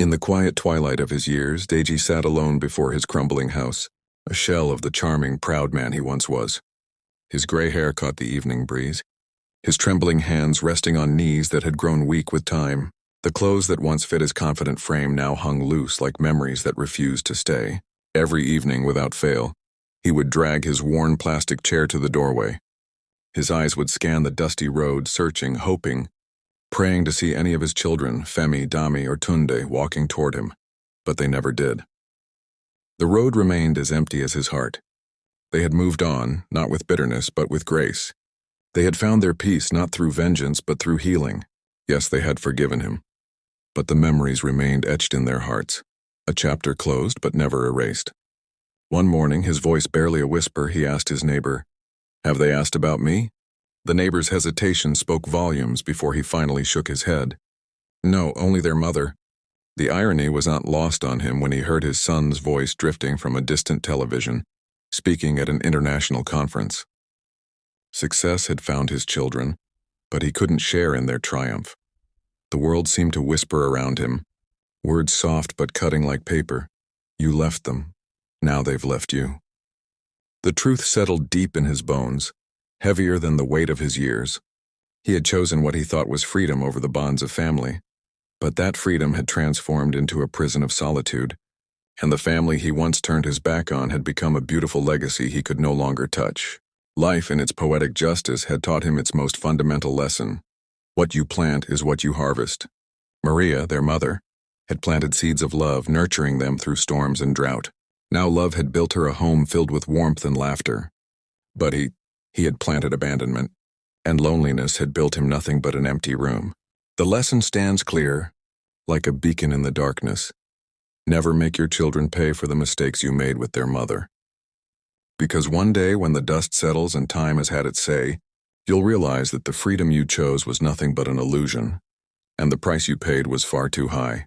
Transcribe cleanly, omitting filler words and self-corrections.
In the quiet twilight of his years, Deji sat alone before his crumbling house, a shell of the charming, proud man he once was. His gray hair caught the evening breeze, his trembling hands resting on knees that had grown weak with time. The clothes that once fit his confident frame now hung loose like memories that refused to stay. Every evening, without fail, he would drag his worn plastic chair to the doorway. His eyes would scan the dusty road, searching, hoping, praying to see any of his children, Femi, Dami, or Tunde, walking toward him, but they never did. The road remained as empty as his heart. They had moved on, not with bitterness, but with grace. They had found their peace not through vengeance, but through healing. Yes, they had forgiven him, but the memories remained etched in their hearts, a chapter closed but never erased. One morning, his voice barely a whisper, he asked his neighbor, "Have they asked about me?" The neighbor's hesitation spoke volumes before he finally shook his head. No, only their mother. The irony was not lost on him when he heard his son's voice drifting from a distant television, speaking at an international conference. Success had found his children, but he couldn't share in their triumph. The world seemed to whisper around him, words soft but cutting like paper. You left them. Now they've left you. The truth settled deep in his bones, heavier than the weight of his years. He had chosen what he thought was freedom over the bonds of family, but that freedom had transformed into a prison of solitude, and the family he once turned his back on had become a beautiful legacy he could no longer touch. Life, in its poetic justice, had taught him its most fundamental lesson. What you plant is what you harvest. Maria, their mother, had planted seeds of love, nurturing them through storms and drought. Now love had built her a home filled with warmth and laughter. But he had planted abandonment, and loneliness had built him nothing but an empty room. The lesson stands clear, like a beacon in the darkness. Never make your children pay for the mistakes you made with their mother. Because one day, when the dust settles and time has had its say, you'll realize that the freedom you chose was nothing but an illusion, and the price you paid was far too high.